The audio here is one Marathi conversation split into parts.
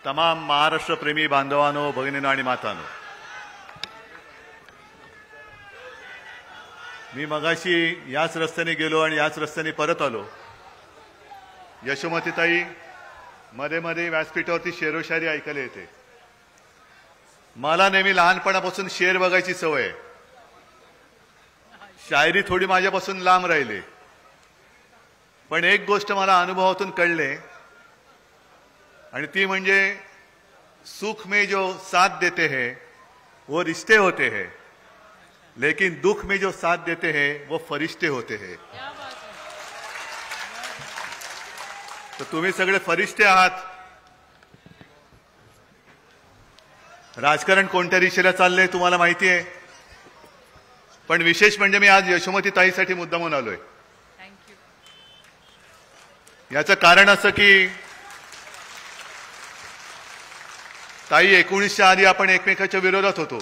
तमाम महाराष्ट्र प्रेमी बांधवांनो, भगिनींनो आणि मातांनो, मी मगाशी याच रस्त्याने गेलो आणि याच रस्त्याने परत आलो. यशोमतीताई मध्ये मध्ये व्यासपीठावरती शेरोशायरी ऐकायला येते. मला नेहमी लहानपणापासून शेर बघायची सवय आहे. शायरी थोडी माझ्यापासून लांब राहिली, पण एक गोष्ट मला अनुभवातून कळले आणि ती म्हणजे सुख में जो साथ देते हैं वो रिश्ते होते हैं, लेकिन दुख में जो साथ देते हैं वो फरिश्ते होते हैं. तर तुम्ही सगळे फरिश्ते आहात. राजकारण कोणत्या दिशेला चाललंय तुम्हाला माहिती आहे, पण विशेष म्हणजे मी आज यशोमती ताईसाठी मुद्दामून आलोय. याचं कारण असं की ताई 19च्या आधी आपण एकमेकाच्या विरोधात होतो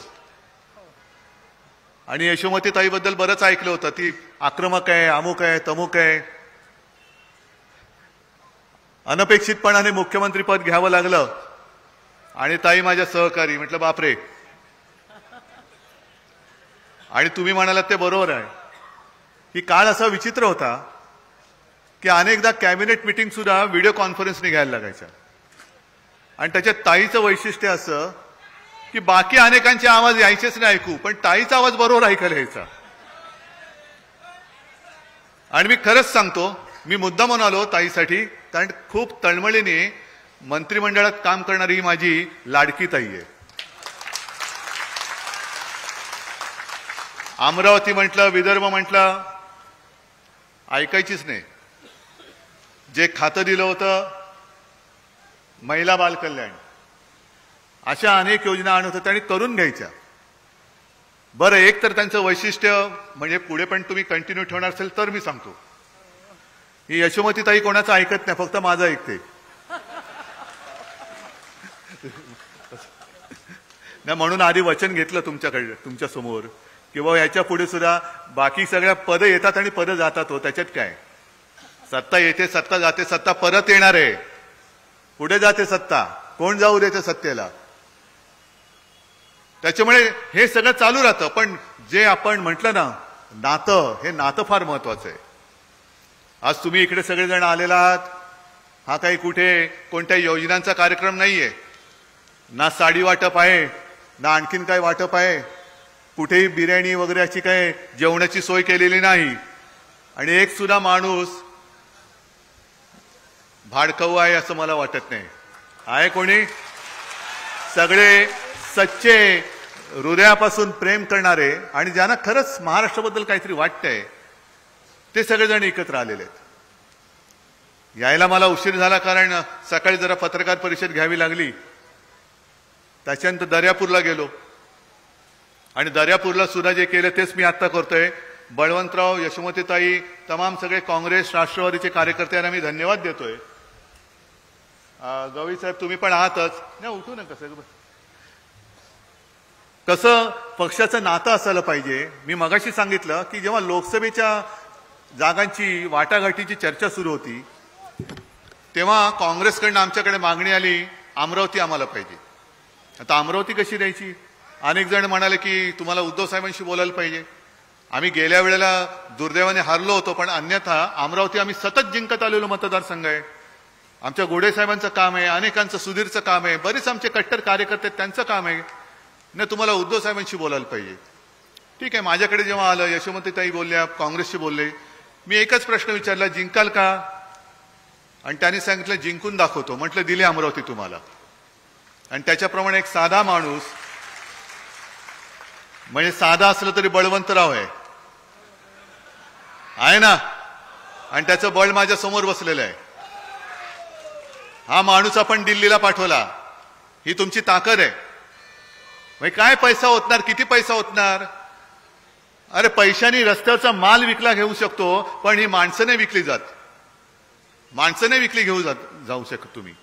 आणि यशोमती ताईबद्दल बरंच ऐकलं होतं. ती आक्रमक आहे, अमुक आहे, तमुक आहे. अनपेक्षितपणाने मुख्यमंत्री पद घ्यावं लागलं आणि ताई माझ्या सहकारी. म्हटलं बापरे. आणि तुम्ही म्हणालात ते बरोबर आहे की काळ असा विचित्र होता की अनेकदा कॅबिनेट मीटिंग सुद्धा व्हिडिओ कॉन्फरन्सने घ्यायला लागायच्या. आणि त्याच्यात ताईचं वैशिष्ट्य असं की बाकी अनेकांचे आवाज यायचेच नाही ऐकू, पण ताईचा आवाज बरोबर ऐकायला यायचा. आणि मी खरंच सांगतो, मी मुद्दा म्हणून आलो ताईसाठी, कारण खूप तळमळीने मंत्रिमंडळात काम करणारी ही माझी लाडकी ताई आहे. अमरावती म्हटलं, विदर्भ म्हटलं, ऐकायचीच नाही. जे खातं दिलं होतं महिला बाल कल्याण, अशा अनेक योजना आणत होत्या आणि करून घ्यायच्या. बरं, एक तर त्यांचं वैशिष्ट्य म्हणजे पुढे पण तुम्ही कंटिन्यू ठेवणार असेल तर मी सांगतो, ही यशोमती ताई कोणाचं ऐकत नाही, फक्त माझं ऐकते. नाही, म्हणून आधी वचन घेतलं तुमच्याकडे, तुमच्या समोर, किंवा याच्या पुढे सुद्धा बाकी सगळ्या पदं येतात आणि पदं जातात. हो, त्याच्यात काय, सत्ता येते, सत्ता जाते, सत्ता परत येणार आहे. पुढे जाते सत्ता, कोण जाऊ देते सत्तेला. त्याच्यामुळे हे सगळं चालू राहतं. पण जे आपण म्हटलं ना नातं, हे नातं फार महत्वाचं आहे. आज तुम्ही इकडे सगळेजण आलेला आहात, हा काही कुठे कोणत्या योजनांचा कार्यक्रम नाहीये. ना साडी वाटप आहे, ना आणखीन काय वाटप आहे. कुठेही बिर्याणी वगैरे अशी काय जेवणाची सोय केलेली नाही. आणि एक सुद्धा माणूस भाडकऊ आहे असं मला वाटत नाही. आहे कोणी? सगळे सच्चे, हृदयापासून प्रेम करणारे आणि ज्यांना खरंच महाराष्ट्राबद्दल काहीतरी वाटतंय, ते सगळेजण एकत्र आलेले आहेत. यायला मला उशीर झाला, कारण सकाळी जरा पत्रकार परिषद घ्यावी लागली. त्याच्यानंतर दर्यापूरला गेलो आणि दर्यापूरला सुद्धा जे केलं तेच मी आता करतोय. बळवंतराव, यशोमतीताई, तमाम सगळे काँग्रेस राष्ट्रवादीचे कार्यकर्ते यांना मी धन्यवाद देतोय. गवई साहेब तुम्ही पण आहातच. नाही, उठू नका. कसं पक्षाचं नातं असायला पाहिजे. मी मगाशी सांगितलं की जेव्हा लोकसभेच्या जागांची वाटाघाटीची चर्चा सुरू होती, तेव्हा काँग्रेसकडनं आमच्याकडे मागणी आली, अमरावती आम्हाला पाहिजे. आता अमरावती कशी द्यायची? अनेक जण म्हणाले की तुम्हाला उद्धव साहेबांशी बोलायला पाहिजे. आम्ही गेल्या वेळेला दुर्दैवाने हारलो होतो, पण अन्यथा अमरावती आम्ही सतत जिंकत आलेलो मतदारसंघ आहे. आमच्या गोडे साहेबांचं काम आहे, अनेकांचं सुधीरचं काम आहे, बरेच आमचे कट्टर कार्यकर्ते त्यांचं काम आहे. नाही, तुम्हाला उद्धव साहेबांशी बोलायला पाहिजे. ठीक आहे. माझ्याकडे जेव्हा आलं, यशोमतीताई बोलल्या, काँग्रेसशी बोलले, मी एकच प्रश्न विचारला, जिंकाल का? आणि त्यांनी सांगितलं जिंकून दाखवतो. म्हटलं दिली अमरावती तुम्हाला. आणि त्याच्याप्रमाणे एक साधा माणूस, म्हणजे साधा असलं तरी बळवंतराव आहे ना, आणि त्याचं बळ माझ्या समोर बसलेलं आहे. हा माणूस आपण दिल्लीला पाठवला, ही तुमची ताकद आहे. म्हणजे काय पैसा होतणार, किती पैसा होतणार? अरे पैशानी रस्त्याचा माल विकला घेऊ शकतो, पण ही माणसं नाही विकली जात. माणसं नाही विकली घेऊ जाऊ शकत तुम्ही.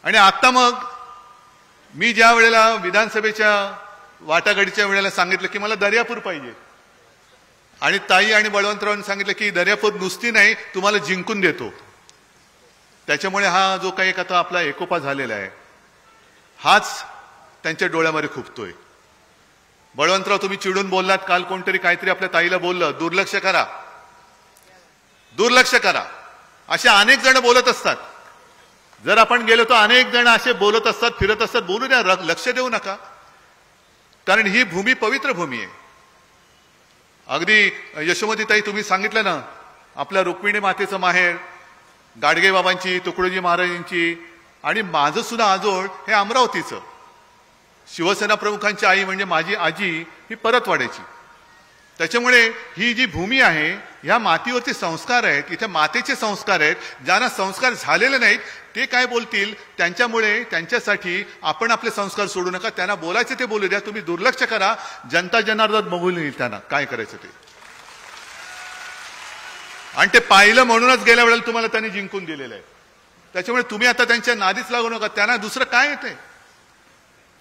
आणि आता मग मी ज्या वेळेला विधानसभेच्या वाटाघाटीच्या वेळेला सांगितलं की मला दर्यापूर पाहिजे, आणि ताई आणि बळवंतरावांनी सांगितलं की दर्यापूर नुसती नाही, तुम्हाला जिंकून देतो. त्याच्यामुळे हा जो काही एक आता आपला एकोपा झालेला आहे हाच त्यांच्या डोळ्यामध्ये खुपतोय. बळवंतराव, तुम्ही चिडून बोललात, काल कोणतरी काहीतरी आपल्या ताईला बोललं, दुर्लक्ष करा, दुर्लक्ष करा, असे अनेक जण बोलत असतात. जर आपण गेलो तर अनेक जण असे बोलत असतात, फिरत असतात, बोलू द्या, लक्ष देऊ नका, कारण ही भूमी पवित्र भूमी आहे. अगदी यशोमतीताई, तुम्ही सांगितलं ना, आपल्या रुक्मिणी मातेचं माहेर, गाडगे बाबांची, तुकडोजी महाराजांची, आणि माझं सुद्धा आजोळ हे अमरावतीचं. शिवसेना प्रमुखांची आई म्हणजे माझी आजी ही परतवाड्याची. त्याच्यामुळे ही जी भूमी आहे, ह्या मातीवरती संस्कार आहेत, इथे मातेचे संस्कार आहेत. ज्यांना संस्कार झालेले नाहीत ते काय बोलतील, त्यांच्यामुळे त्यांच्यासाठी आपण आपले संस्कार सोडू नका. त्यांना बोलायचे ते बोलू द्या, तुम्ही दुर्लक्ष करा. जनता जनार्दन बघून येईल त्यांना काय करायचं ते. आणि ते पाहिलं म्हणूनच गेल्या वेळेला तुम्हाला त्यांनी जिंकून दिलेलं आहे. त्याच्यामुळे तुम्ही आता त्यांच्या नादीच लागू नका. त्यांना दुसरं काय येते.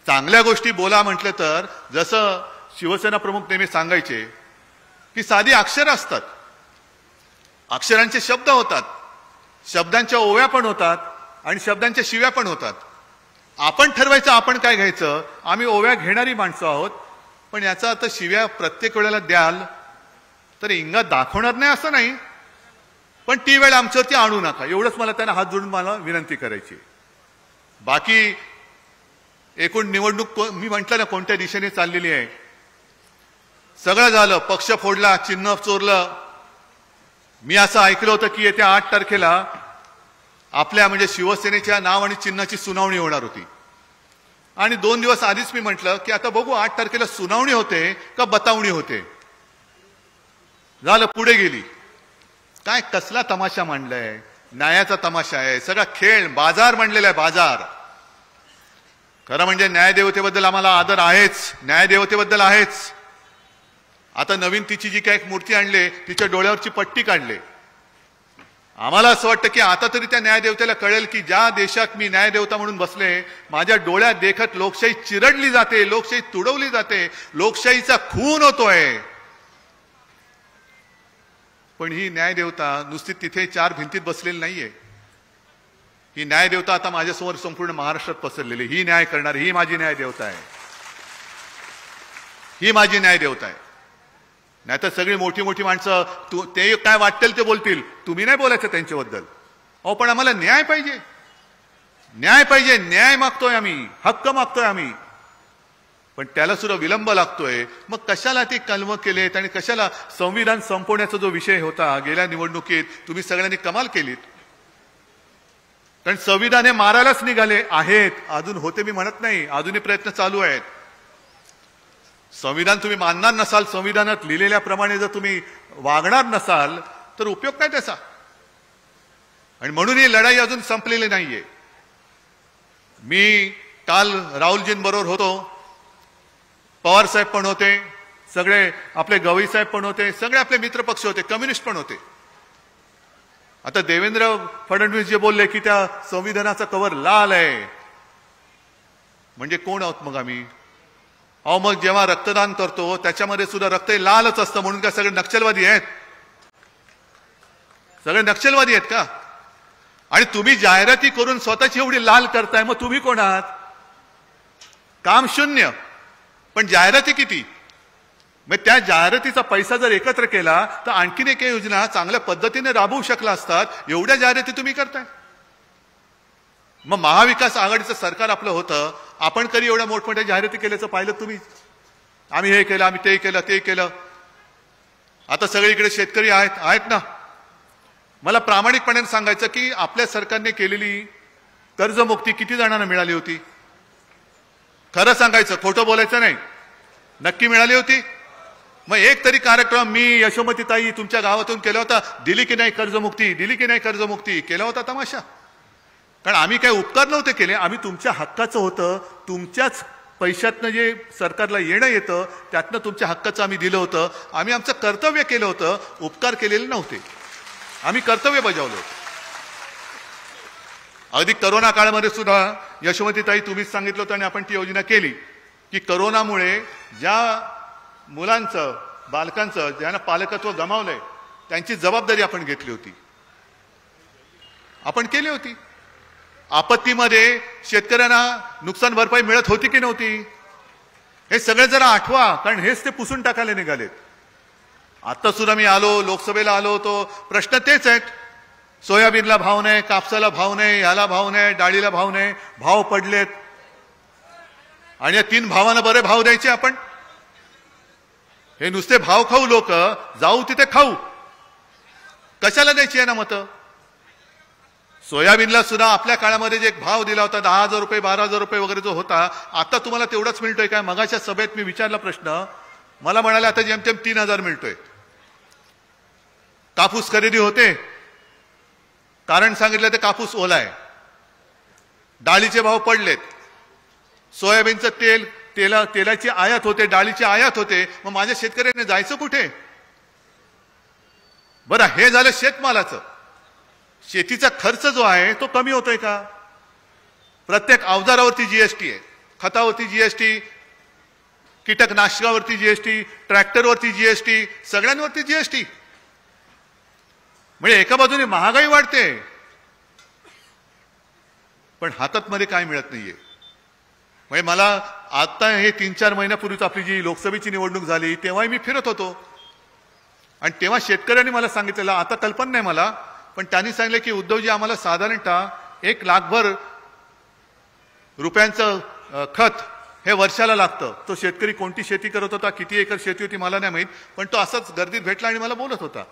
चांगल्या गोष्टी बोला म्हटलं तर, जसं शिवसेना प्रमुख नेहमी सांगायचे की साधी अक्षर असतात, अक्षरांचे शब्द होतात, शब्दांच्या ओव्या पण होतात आणि शब्दांच्या शिव्या पण होतात. आपण ठरवायचं आपण काय घ्यायचं. आम्ही ओव्या घेणारी माणसं आहोत, पण याचा आता शिव्या प्रत्येक वेळेला द्याल तर इंगा दाखवणार नाही असं नाही, पण ती वेळ आमच्यावरती आणू नका. एवढंच मला त्यांना हात जोडून मला विनंती करायची. बाकी एकूण निवडणूक मी म्हटलं ना कोणत्या दिशेने चाललेली आहे. सगळं झालं, पक्ष फोडला, चिन्ह चोरलं. मी असं ऐकलं होतं की येत्या 8 तारखेला आपल्या म्हणजे शिवसेनेच्या नाव आणि चिन्हाची सुनावणी होणार होती. आणि 2 दिवस आधीच मी म्हटलं की आता बघू 8 तारखेला सुनावणी होते का बतावणी होते. झालं, पुढे गेली. काय कसला तमाशा मांडलाय, न्यायाचा तमाशा आहे, सगळा खेळ, बाजार मांडलेला आहे, बाजार. खरं म्हणजे न्यायदेवतेबद्दल आम्हाला आदर आहेच, न्यायदेवतेबद्दल आहेच. आता नवीन तिची जी काय एक मूर्ती आणली, तिच्या डोळ्यावरची पट्टी काढली. आम्हाला असं वाटतं की आता तरी त्या न्यायदेवतेला कळेल की ज्या देशात मी न्यायदेवता म्हणून बसले, माझ्या डोळ्यात देखत लोकशाही चिरडली जाते, लोकशाही तुडवली जाते, लोकशाहीचा खून होतोय. पण ही न्यायदेवता नुसती तिथे 4 भिंतीत बसलेली नाहीये. ही न्यायदेवता आता माझ्यासमोर संपूर्ण महाराष्ट्रात पसरलेली. ही न्याय करणारी, ही माझी न्यायदेवता आहे, ही माझी न्यायदेवता आहे. नाहीतर सगळी मोठी मोठी माणसं ते काय वाटेल ते बोलतील, तुम्ही नाही बोलायचं त्यांच्याबद्दल. अहो पण आम्हाला न्याय पाहिजे, न्याय पाहिजे, न्याय मागतोय आम्ही, हक्क मागतोय आम्ही, पण त्याला सुद्धा विलंब लागतोय. मग कशाला ते कलम केलेत आणि कशाला संविधान संपवण्याचा जो विषय होता गेल्या निवडणुकीत, तुम्ही सगळ्यांनी कमाल केलीत. कारण संविधान हे मारायलाच निघाले आहेत. अजून होते मी म्हणत नाही, अजूनही प्रयत्न चालू आहेत. संविधान तुम्ही मानणार नसाल, संविधानात लिहिलेल्याप्रमाणे जर तुम्ही वागणार नसाल तर उपयोग काय त्याचा. आणि म्हणून ही लढाई अजून संपलेली नाहीये. मी काल राहुलजींबरोबर होतो, पवार साहेब पण होते, सगळे आपले गवई साहेब पण होते, सगळे आपले मित्रपक्ष होते, कम्युनिस्ट पण होते. आता देवेंद्र फडणवीस जे बोलले की त्या संविधानाचा कव्हर लाल आहे, म्हणजे कोण आहोत मग आम्ही. अहो मग जेव्हा रक्तदान करतो त्याच्यामध्ये सुद्धा रक्त लालच असतं, म्हणून का सगळे नक्षलवादी आहेत, सगळे नक्षलवादी आहेत का. आणि तुम्ही जाहिराती करून स्वतःची एवढी लाल करताय, मग तुम्ही कोण आहात. काम शून्य, पण जाहिराती किती. मग त्या जाहिरातीचा पैसा जर एकत्र केला तर आणखीन एक योजना चांगल्या पद्धतीने राबवू शकला असतात. एवढ्या जाहिराती तुम्ही करताय. मग महाविकास आघाडीचं सरकार आपलं होतं, आपण कधी एवढ्या मोठमोठ्या जाहिराती केल्याचं पाहिलं तुम्ही. आम्ही हे केलं, आम्ही ते केलं, ते केलं. आता सगळीकडे शेतकरी आहेत ना. मला प्रामाणिकपणे सांगायचं की आपल्या सरकारने केलेली कर्जमुक्ती किती जणांना मिळाली होती. खरं सांगायचं, खोटं बोलायचं नाही. नक्की मिळाली होती. मग एक तरी कार्यक्रम मी यशोमतीताई तुमच्या गावातून केला होता, दिली की नाही कर्जमुक्ती, दिली की नाही कर्जमुक्ती, केला होता तमाशा. कारण आम्ही काही उपकार नव्हते केले, आम्ही तुमच्या हक्काचं होतं, तुमच्याच पैशातनं जे सरकारला येणं येतं त्यातनं तुमच्या हक्काचं आम्ही दिलं होतं. आम्ही आमचं कर्तव्य केलं होतं, उपकार केलेले नव्हते, आम्ही कर्तव्य बजावलं होतं. अगदी करोना काळामध्ये सुद्धा यशोमतीताई तुम्हीच सांगितलं होतं आणि आपण ती योजना केली की करोनामुळे ज्या मुलांचं, बालकांचं ज्यांना पालकत्व गमावलंय त्यांची जबाबदारी आपण घेतली होती. आपण केली होती. आपत्तीमध्ये शेतकऱ्यांना नुकसान भरपाई मिळत होती की नव्हती हे सगळे जरा आठवा, कारण हेच ते पुसून टाकायला निघालेत. आता सुद्धा मी आलो, लोकसभेला आलो, तो प्रश्न तेच आहेत. सोयाबीनला भाव नाही, कापसाला भाव नाही, याला भाव नाही, डाळीला भाव नाही, भाव पडलेत. आणि या 3 भावांना बरे भाव द्यायचे आपण. हे नुसते भाव खाऊ लोक, जाऊ तिथे खाऊ, कशाला द्यायची आहे ना मतं. सोयाबीनला सुद्धा आपल्या काळामध्ये जे भाव दिला होता 10,000 रुपये 12,000 रुपये वगैरे जो होता, आता तुम्हाला तेवढाच मिळतोय काय? मगाच्या सभेत मी विचारला प्रश्न, मला म्हणाले आता जेमतेम 3,000 मिळतोय. कापूस खरेदी होते, कारण सांगितलं ते कापूस ओला आहे, डाळीचे भाव पडलेत, सोयाबीनचं तेलाची आयात होते, डाळीची आयात होते, मग माझ्या शेतकऱ्यांनी जायचं कुठे? बरं, हे झालं शेतमालाचं. शेतीचा खर्च जो आहे तो कमी होतोय का? प्रत्येक अवजारावरती जीएसटी आहे, खतावरती जीएसटी, कीटकनाशकावरती जीएसटी, ट्रॅक्टरवरती जीएसटी, सगळ्यांवरती जीएसटी. म्हणजे एका बाजूने महागाई वाढते, पण हातात मध्ये काय मिळत नाहीये. म्हणजे मला आता हे 3-4 महिन्यापूर्वीच आपली जी लोकसभेची निवडणूक झाली तेव्हाही मी फिरत होतो, आणि तेव्हा शेतकऱ्यांनी मला सांगितलेलं, आता कल्पना नाही मला, पण त्यांनी सांगितलं की उद्धवजी आम्हाला साधारणतः 1 लाखभर रुपयांचं खत हे वर्षाला लागतं. तो शेतकरी कोणती शेती करत होता, किती एकर शेती होती मला नाही माहीत, पण तो असाच गर्दीत भेटला आणि मला बोलत होता.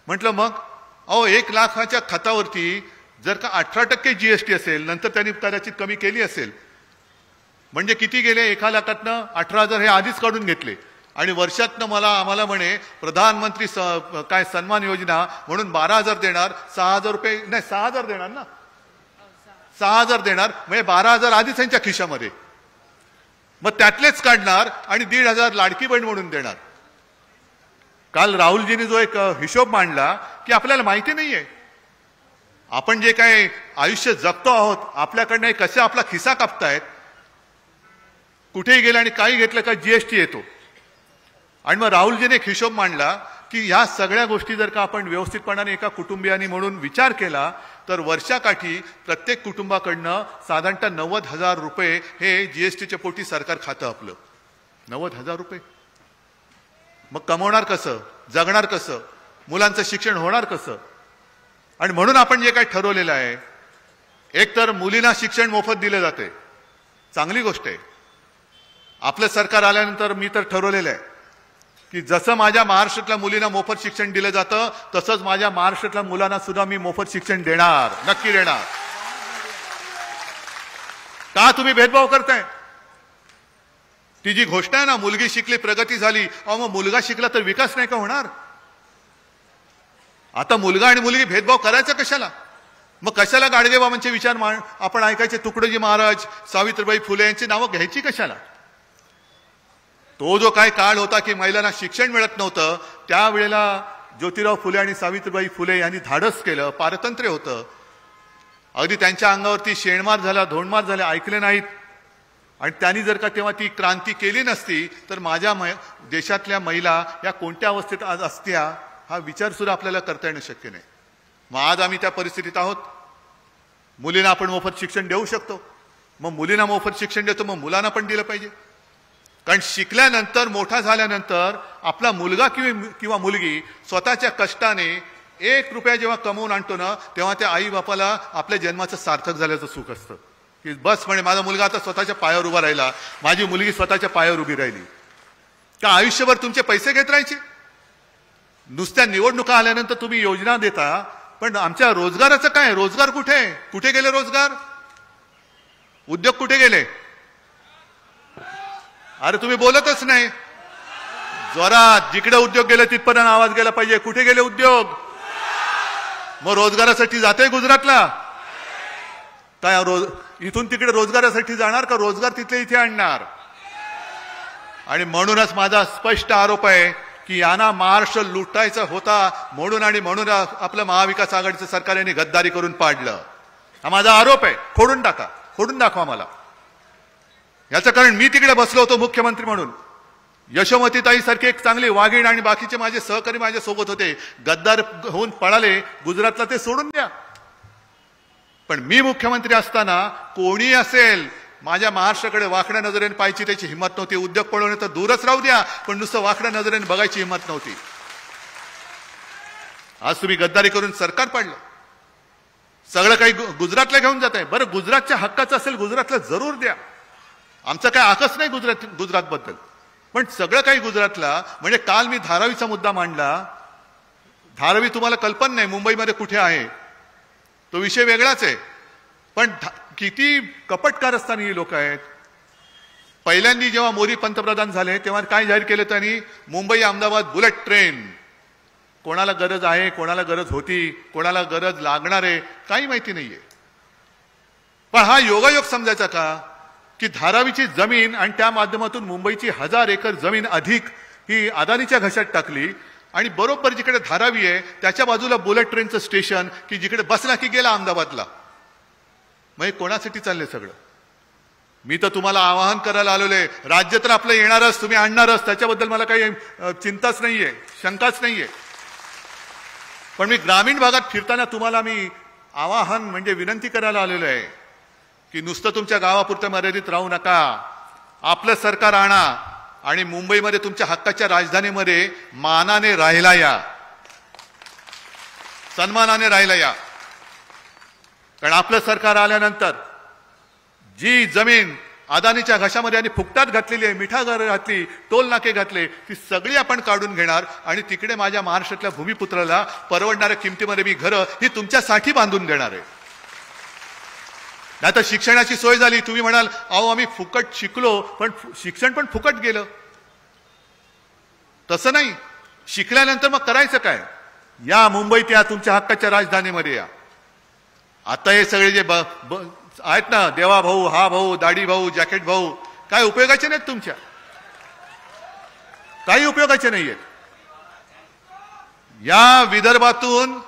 म्हटलं मग अहो 1 लाखाच्या खतावरती जर का 18% जीएसटी असेल, नंतर त्यांनी कदाचित कमी केली असेल, म्हणजे किती गेले? 1 लाखातनं 18,000 हे आधीच काढून घेतले, आणि वर्षातनं आम्हाला म्हणे प्रधानमंत्री काय सन्मान योजना म्हणून 12,000 देणार, 6,000 रुपये नाही 6,000 देणार ना, 6,000 देणार, म्हणजे 12,000 आधीच त्यांच्या खिशामध्ये, मग त्यातलेच काढणार आणि 1,500 लाडकी बहीण म्हणून देणार. काल राहुलजींनी जो एक हिशोब मांडला की आपल्याला माहिती नाहीये आपण जे काय आयुष्य जगतो आहोत, आपल्याकडनं कसे आपला खिसा कापतायत, कुठेही गेलं आणि काही घेतलं का जीएसटी येतो. आणि मग राहुलजीने एक हिशोब मांडला की ह्या सगळ्या गोष्टी जर का आपण व्यवस्थितपणाने एका कुटुंबियांनी म्हणून विचार केला तर वर्षाकाठी प्रत्येक कुटुंबाकडनं साधारणतः 90,000 रुपये हे जीएसटीच्या पोटी सरकार खातं आपलं. 90,000 रुपये. मग कमवणार कसं, जगणार कसं, मुलांचं शिक्षण होणार कसं? आणि म्हणून आपण जे काही ठरवलेलं आहे, एक तर मुलींना शिक्षण मोफत दिले जाते, चांगली गोष्ट आहे. आपलं सरकार आल्यानंतर मी तर ठरवलेलं आहे की जसं माझ्या महाराष्ट्रातल्या मुलींना मोफत शिक्षण दिलं जातं तसंच माझ्या महाराष्ट्रातल्या मुलांना सुद्धा मी मोफत शिक्षण देणार, नक्की देणार. का तुम्ही भेदभाव करताय? ती जी घोषणा आहे ना, मुलगी शिकली प्रगती झाली, अहो मग मुलगा शिकला तर विकास नाही का होणार? आता मुलगा आणि मुलगी भेदभाव करायचा कशाला? मग कशाला गाडगेबाबांचे विचार आपण ऐकायचे? तुकडोजी महाराज, सावित्रीबाई फुले यांची नावं घ्यायची कशाला? तो जो काय काळ होता की महिलांना शिक्षण मिळत नव्हतं, त्यावेळेला ज्योतिराव फुले आणि सावित्रीबाई फुले यांनी धाडस केलं, पारतंत्र्य होतं. अगदी त्यांच्या अंगावरती शेणमार झाला, धोंडमार झाले, ऐकले नाहीत. आणि त्यांनी जर का तेव्हा ती क्रांती केली नसती तर माझ्या देशातल्या महिला या कोणत्या अवस्थेत आज असत्या हा विचार सुद्धा आपल्याला करता येणं शक्य नाही. मग आज आम्ही त्या परिस्थितीत आहोत. मुलींना आपण मोफत शिक्षण देऊ शकतो, मग मुलींना मोफत शिक्षण देतो, मग मुलांना पण दिलं पाहिजे. कारण शिकल्यानंतर, मोठा झाल्यानंतर आपला मुलगा किंवा मुलगी स्वतःच्या कष्टाने 1 रुपया जेव्हा कमवून आणतो ना, तेव्हा त्या आई बापाला आपल्या जन्माचं सार्थक झाल्याचं सुख असतं की बस म्हणे माझा मुलगा आता स्वतःच्या पायावर उभा राहिला, माझी मुलगी स्वतःच्या पायावर उभी राहिली. का आयुष्यभर तुमचे पैसे घेत राहायचे? नुसत्या निवडणुका आल्यानंतर तुम्ही योजना देता, पण आमच्या रोजगाराचं काय? रोजगार कुठे गेले रोजगार? उद्योग कुठे गेले? अरे तुम्ही बोलतच नाही. जोरात जिकडे उद्योग गेले तिथपर्यंत आवाज गेला पाहिजे. कुठे गेले उद्योग? मग रोजगारासाठी जाते गुजरातला काय? इथून तिकडे रोजगारासाठी जाणार का रोजगार तिथले इथे आणणार? आणि म्हणूनच माझा स्पष्ट आरोप आहे की यांना महाराष्ट्र लुटायचा होता म्हणून आपलं महाविकास आघाडीचं सरकार यांनी गद्दारी करून पाडलं. हा माझा आरोप आहे. खोडून टाका, खोडून दाखवा मला. याचं कारण मी तिकडे बसलो होतो मुख्यमंत्री म्हणून. यशोमतीताई सारखे एक चांगले वाघीण आणि बाकीचे माझे सहकारी माझ्या सोबत होते. गद्दार होऊन पळाले गुजरातला, ते सोडून द्या. पण मी मुख्यमंत्री असताना कोणी असेल माझ्या महाराष्ट्राकडे वाकड्या नजरेने पाहायची त्याची हिंमत नव्हती. उद्योग पळवणे तर दूरच राहू द्या, पण नुसतं वाकड्या नजरेने बघायची हिंमत नव्हती. आज तुम्ही गद्दारी करून सरकार पाडलं. सगळं काही गुजरातला घेऊन जात आहे. बरं, गुजरातच्या हक्काचं असेल गुजरातला जरूर द्या, आमचा काय आकस नाही गुजरातबद्दल, पण सगळं काही गुजरातला. म्हणजे काल मी धारावीचा मुद्दा मांडला. धारावी तुम्हाला कल्पना नाही मुंबईमध्ये कुठे आहे, तो विषय वेगळाच आहे. पण किती कपट कारस्थानी लोक आहेत. पहिल्यांदा जेव्हा मोदी पंतप्रधान झाले तेव्हा काय जाहीर केलं त्यांनी, मुंबई अहमदाबाद बुलेट ट्रेन. कोणाला गरज आहे, कोणाला गरज होती, कोणाला गरज लागणार आहे, काही माहिती नाहीये. पण हा योगायोग समजायचा का की धारावीची जमीन आणि त्या माध्यमातून मुंबईची 1000 एकर जमीन अधिक ही अदानीच्या घशात टाकली आणि बरोबर जिकडे धारावी आहे त्याच्या बाजूला बुलेट ट्रेनचं स्टेशन की जिकडे बसला की गेला अहमदाबादला. म्हणजे कोणासाठी चाललंय सगळं. मी तर तुम्हाला आवाहन करायला आलेले, राज्य तर आपलं येणारच, तुम्ही आणणारच, त्याच्याबद्दल मला काही चिंताच नाहीये, शंकाच नाहीये. पण मी ग्रामीण भागात फिरताना तुम्हाला मी आवाहन म्हणजे विनंती करायला आलेलो आहे की नुसतं तुमच्या गावापुरतं मर्यादित राहू नका. आपलं सरकार आणा आणि मुंबईमध्ये तुमच्या हक्काच्या राजधानीमध्ये मानाने राहिला या, सन्मानाने राहिला या. कारण आपलं सरकार आल्यानंतर जी जमीन अदानीच्या घशामध्ये आणि फुकटात घातलेली आहे, मिठागर घातली, टोल नाके घातले, ती सगळी आपण काढून घेणार आणि तिकडे माझ्या महाराष्ट्रातल्या भूमिपुत्राला परवडणाऱ्या किमतीमध्ये मी घरं ही तुमच्यासाठी बांधून देणार आहे. नाही तर शिक्षणाची सोय झाली, तुम्ही म्हणाल अहो आम्ही फुकट शिकलो, पण शिक्षण पण फुकट गेलं. तसं नाही. शिकल्यानंतर मग करायचं काय. या मुंबईत या, तुमच्या हक्काच्या राजधानीमध्ये या. आता हे सगळे जे आहेत ना, देवा भाऊ, हा भाऊ, दाढी भाऊ, जॅकेट भाऊ, काय उपयोगाचे नाहीत तुमच्या, काही उपयोगाचे नाहीयेत. या विदर्भातून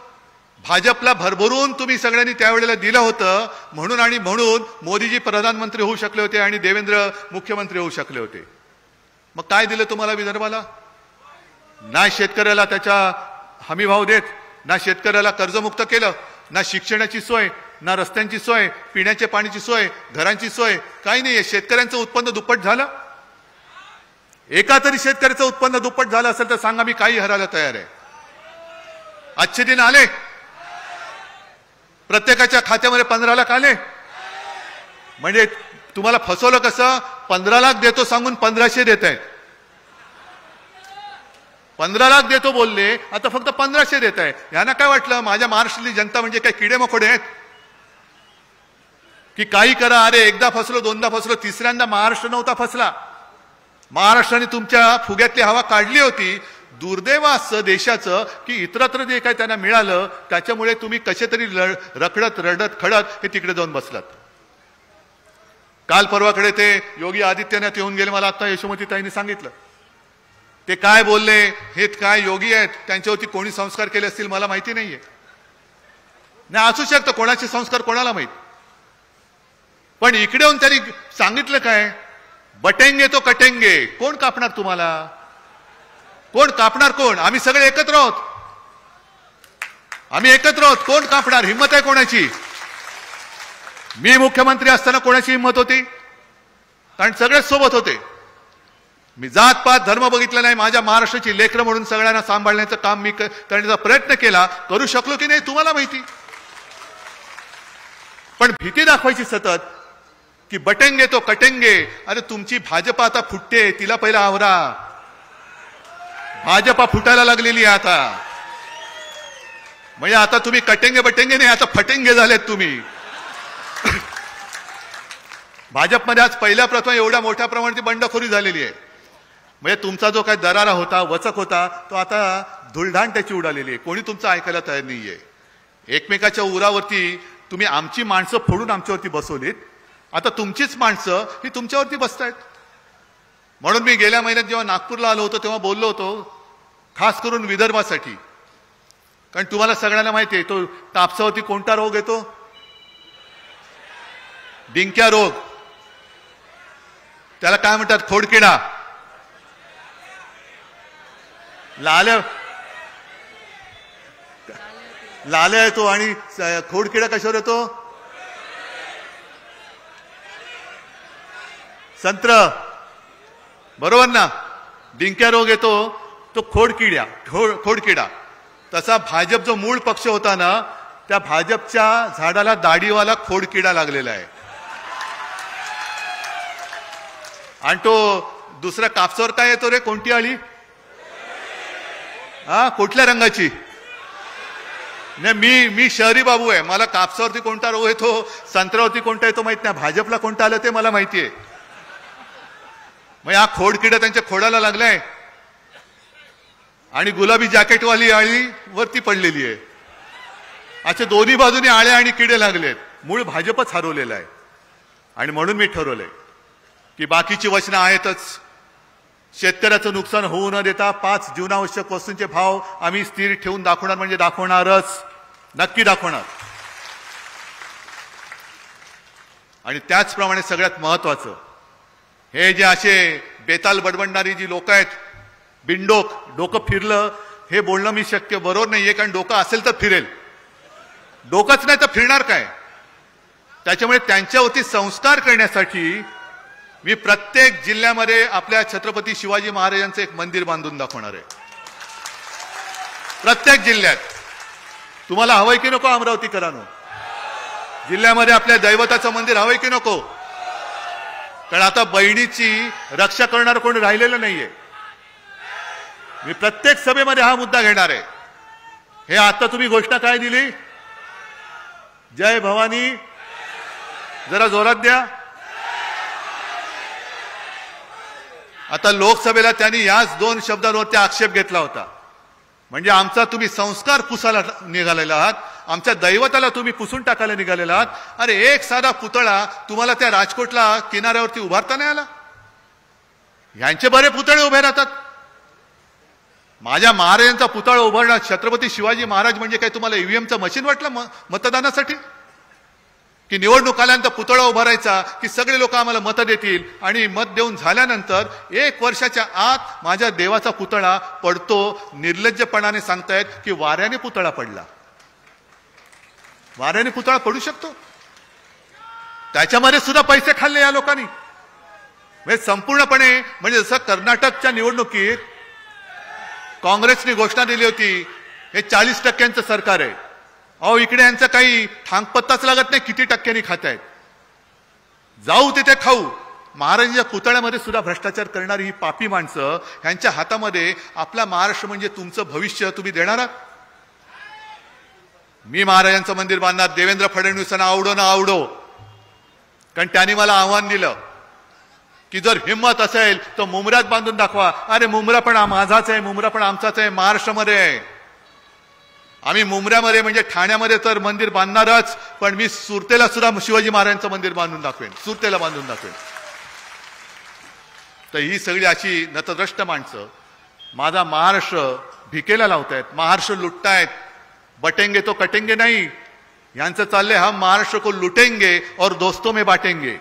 भाजपला भरभरून तुम्ही सगळ्यांनी त्यावेळेला दिलं होतं म्हणून आणि म्हणून मोदीजी प्रधानमंत्री होऊ शकले होते आणि देवेंद्र मुख्यमंत्री होऊ शकले होते. मग काय दिलं तुम्हाला विदर्भाला. ना शेतकऱ्याला त्याचा हमीभाव देत, ना शेतकऱ्याला कर्जमुक्त केलं, ना शिक्षणाची सोय, ना रस्त्यांची सोय, पिण्याच्या पाण्याची सोय, घरांची सोय, काही नाहीये. शेतकऱ्यांचं उत्पन्न दुप्पट झालं. एका तरी शेतकऱ्याचं उत्पन्न दुप्पट झालं असेल तर सांगा, मी काही हरायला तयार आहे. आजचे दिन आले, प्रत्येकाच्या खात्यामध्ये 15 लाख आले. म्हणजे तुम्हाला फसवलं कसं, 15 लाख देतो सांगून 1500 देत आहेत. 15 लाख देतो बोलले, आता फक्त 1500 देत आहे. यांना काय वाटलं माझ्या महाराष्ट्रातली जनता म्हणजे काय किडे मकोडे आहेत की काही करा. अरे एकदा फसलो, दोनदा फसलो, तिसऱ्यांदा महाराष्ट्र नव्हता फसला. महाराष्ट्राने तुमच्या फुग्यातली हवा काढली होती. दुर्दैव असं देशाचं की इतरत्र जे काय त्यांना मिळालं त्याच्यामुळे तुम्ही कसे तरी रखडत रडत खडत हे तिकडे जाऊन बसलात. काल परवाकडे ते योगी आदित्यनाथ येऊन गेले. मला आता यशोमती ताईंनी सांगितलं ते काय बोलले, हे काय योगी आहेत, त्यांच्यावरती कोणी संस्कार केले असतील मला माहिती नाहीये. नाही असू शकतं कोणाचे संस्कार कोणाला माहित. पण इकडे येऊन त्यांनी सांगितलं काय, बटेंगे तो कटेंगे. कोण कापणार तुम्हाला, कोण कापणार कोण. आम्ही सगळे एकत्र आहोत, आम्ही एकत्र आहोत. कोण कापणार, हिंमत आहे कोणाची. मी मुख्यमंत्री असताना कोणाची हिंमत होती, कारण सगळेच सोबत होते. मी जात पात धर्म बघितला नाही. माझ्या महाराष्ट्राची लेकरं म्हणून सगळ्यांना सांभाळण्याचं काम मी करण्याचा प्रयत्न केला. करू शकलो की नाही तुम्हाला माहिती. पण भीती दाखवायची सतत की बटेंगे तो कटेंगे. अरे तुमची भाजप आता फुटते, तिला पहिला आवरा. भाजपा फुटायला लागलेली आहे आता. म्हणजे आता तुम्ही कटेंगे बटेंगे नाही, आता फटेंगे झालेत तुम्ही. भाजपमध्ये आज पहिल्या प्रथम एवढ्या मोठ्या प्रमाणात बंडखोरी झालेली आहे. म्हणजे तुमचा जो काही दरारा होता, वचक होता, तो आता धुळधाण त्याची उडालेली आहे. कोणी तुमचं ऐकायला तयार नाहीये. एकमेकाच्या उरावरती तुम्ही आमची माणसं फोडून आमच्यावरती बसवलीत. आता तुमचीच माणसं ही तुमच्यावरती बसतायत. म्हणून मी गेल्या महिन्यात जेव्हा नागपूरला आलो होतो तेव्हा बोललो होतो खास करून विदर्भासाठी. कारण तुम्हाला सगळ्यांना माहिती आहे तो कापसावरती कोणता रोग येतो, डिंक्या रोग. त्याला काय म्हणतात, खोडकिडा. लाल्या येतो आणि खोडकिडा कशावर येतो, संत्र, बरोबर ना? डिंक्या रोग येतो तो खोडकिडा. तसा भाजप जो मूळ पक्ष होता ना, त्या भाजपच्या झाडाला दाढीवाला खोडकिडा लागलेला आहे. आणि तो दुसऱ्या कापसावर काय येतो रे? कोणती आळी? कुठल्या रंगाची? नाही, मी शहरी बाबू आहे. मला कापसावरती कोणता रोग येतो, संत्र्यावरती कोणता येतो माहित नाही. भाजपला कोणता आलं ते मला माहिती आहे. मग हा खोडकिडा त्यांच्या खोडाला लागलाय आणि गुलाबी जॅकेटवाली आळी वरती पडलेली आहे. असे दोन्ही बाजूने आळे आणि किडे लागलेत. मूळ भाजपच हरवलेला आहे. आणि म्हणून मी ठरवलंय की बाकीची वचनं आहेतच. शेतकऱ्याचं नुकसान होऊ न देता 5 जीवनावश्यक वस्तूंचे भाव आम्ही स्थिर ठेवून दाखवणार, म्हणजे दाखवणारच, नक्की दाखवणार. आणि त्याचप्रमाणे सगळ्यात महत्वाचं, हे जे असे बेताल बडबडणारी जी लोक आहेत, बिनडोक, डोकं फिरलं हे बोलणं मी शक्य बरोबर नाहीये. कारण डोकं असेल तर फिरेल, डोकंच नाही तर फिरणार काय? त्याच्यामुळे त्यांच्यावरती संस्कार करण्यासाठी मी प्रत्येक जिल्ह्यामध्ये आपल्या छत्रपती शिवाजी महाराजांचं एक मंदिर बांधून दाखवणार आहे. प्रत्येक जिल्ह्यात. तुम्हाला हवंय की नको अमरावतीकरांनो? जिल्ह्यामध्ये आपल्या दैवताचं मंदिर हवंय की नको? कारण आता बहिणीची रक्षा करणार कोणी राहिलेलं नाहीये. मी प्रत्येक सभेमध्ये हा मुद्दा घेणार आहे. हे आता तुम्ही घोषणा काय दिली? जय भवानी, जरा जोरात द्या. आता लोकसभेला त्यांनी याच 2 शब्दांवरती आक्षेप घेतला होता. म्हणजे आमचा तुम्ही संस्कार पुसायला निघालेला आहात, आमच्या दैवताला तुम्ही पुसून टाकायला निघालेला आहात. अरे एक साधा पुतळा तुम्हाला त्या राजकोटला किनाऱ्यावरती उभारता नाही आला? यांचे बरे पुतळे उभे राहतात. माझ्या महाराजांचा पुतळा उभारणार छत्रपती शिवाजी महाराज म्हणजे काय तुम्हाला ईव्हीएमचं मशीन वाटलं मतदानासाठी? की निवडणूक आल्यानंतर पुतळा उभारायचा की सगळे लोक आम्हाला मत देतील आणि मत देऊन झाल्यानंतर 1 वर्षाच्या आत माझ्या देवाचा पुतळा पडतो. निर्लज्जपणाने सांगतायत की वाऱ्याने पुतळा पडला. वाऱ्याने पुतळा पडू शकतो? त्याच्यामध्ये सुद्धा पैसे खाल्ले या लोकांनी. म्हणजे संपूर्णपणे, म्हणजे जसं कर्नाटकच्या निवडणुकीत काँग्रेसने घोषणा दिली होती हे 40% सरकार आहे. अहो इकडे यांचं काही ठांगपत्ताच लागत नाही किती टक्क्यांनी खात आहेत. जाऊ तिथे खाऊ. महाराजांच्या पुतळ्यामध्ये सुद्धा भ्रष्टाचार करणारी ही पापी माणसं, यांच्या हातामध्ये आपला महाराष्ट्र म्हणजे तुमचं भविष्य तुम्ही देणार आहात. मी महाराजांचं मंदिर बांधणार. देवेंद्र फडणवीसांना आवडो ना आवडो, कारण त्यांनी मला आव्हान दिलं की जर हिंमत असेल तर मुंब्र्यात बांधून दाखवा. अरे मुंब्रा पण माझाच आहे, मुंब्रा पण आमचाच आहे, महाराष्ट्रामध्ये आहे. आम्ही मुंब्र्यामध्ये म्हणजे ठाण्यामध्ये तर मंदिर बांधणारच, पण मी सुरतेला सुद्धा शिवाजी महाराजांचं मंदिर बांधून दाखवेन, सुरतेला बांधून दाखवेन. तर ही सगळी अशी नतद्रष्ट माणसं माझा महाराष्ट्र भिकेला लावतायत, महाराष्ट्र लुटतायत. बटेंगे तो कटेंगे नाही, यांचं चाललंय हम महाराष्ट्र को लुटेंगे और दोस्तों में बांटेंगे.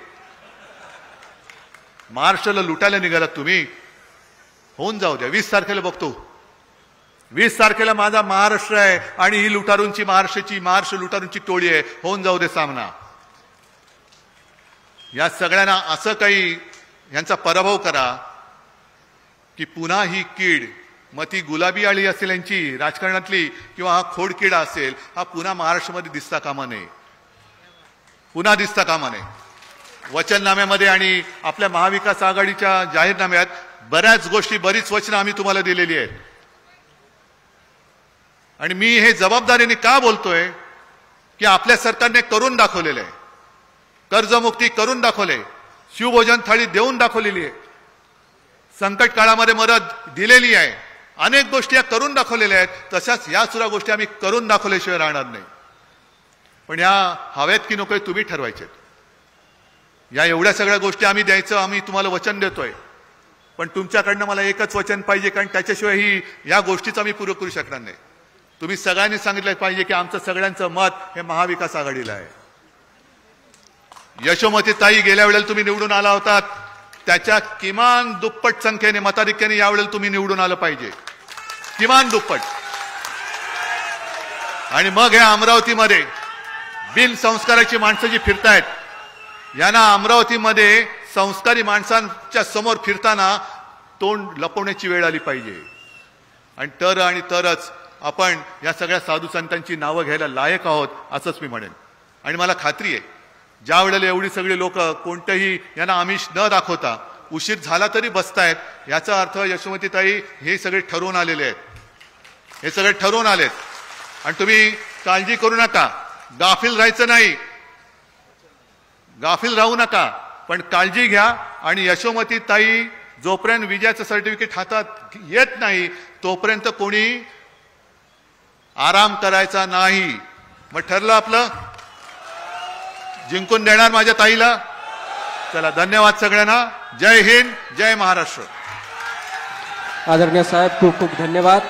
महाराष्ट्राला लुटायला निघालात तुम्ही, होऊन जाऊ द्या. 20 तारखेला बघतो. 20 तारखेला माझा महाराष्ट्र आहे आणि ही लुटारूंची महाराष्ट्र लुटारूंची टोळी आहे. होऊन जाऊ दे सामना. या सगळ्यांना असं काही यांचा पराभव करा की पुन्हा ही कीड, मग ती गुलाबी आळी असेल यांची राजकारणातली किंवा हा खोडकिडा असेल, हा पुन्हा महाराष्ट्रामध्ये दिसता कामा नये. पुन्हा दिसता कामा नये. वचननाम्यामध्ये आणि आपल्या महाविकास आघाडीच्या जाहीरनाम्यात बऱ्याच गोष्टी, बरीच वचनं आम्ही तुम्हाला दिलेली आहेत. आणि मी हे जबाबदारीने का बोलतोय की आपल्या सरकारने करून दाखवलेलं आहे. कर्जमुक्ती करून दाखवले, शिवभोजन थाळी देऊन दाखवलेली आहे, संकट काळामध्ये मदत दिलेली आहे, अनेक गोष्टी या करून दाखवलेल्या आहेत. तशाच या सुद्धा गोष्टी आम्ही करून दाखवल्याशिवाय राहणार नाही. पण या हव्यात की नकोय तुम्ही ठरवायचे. या एवढ्या सगळ्या गोष्टी आम्ही द्यायचं, आम्ही तुम्हाला वचन देतोय. पण तुमच्याकडनं मला एकच वचन पाहिजे, कारण त्याच्याशिवाय ही या गोष्टीचं आम्ही पूर्ण करू शकणार नाही. तुम्ही सगळ्यांनी सांगितलं पाहिजे की आमचं सगळ्यांचं मत हे महाविकास आघाडीला आहे. यशोमती ताई गेल्या वेळेला तुम्ही निवडून आला होतात, त्याच्या किमान दुप्पट संख्येने मताधिक्याने यावेळेला तुम्ही निवडून आलं पाहिजे, किमान दुप्पट. आणि मग या अमरावतीमध्ये बिन संस्काराची माणसं जी फिरतायत, यांना अमरावतीमध्ये संस्कारी माणसांच्या समोर फिरताना तोंड लपवण्याची वेळ आली पाहिजे. आणि तरच आपण या सगळ्या साधू संतांची नावं घ्यायला लायक आहोत असंच मी म्हणेन. आणि मला खात्री आहे ज्या वेळेला एवढी सगळी लोक कोणतेही यांना आमिष न दाखवता उशीर झाला तरी बसतायत, याचा अर्थ यशोमतीताई हे सगळे ठरवून आलेले आहेत, हे सगळे ठरवून आलेत. आणि तुम्ही काळजी करू नका, गाफील राहायचं नाही, गाफील राहू नका, पण काळजी घ्या. आणि यशोमतीताई जोपर्यंत विजयाचं सर्टिफिकेट हातात येत नाही तोपर्यंत कोणी आराम करायचा नाही. मग ठरलं आपलं, जिंकून देणार माझ्या ताईला. चला, धन्यवाद सगळ्यांना. जय हिंद, जय महाराष्ट्र. आदरणीय साहेब, खूप खूप धन्यवाद.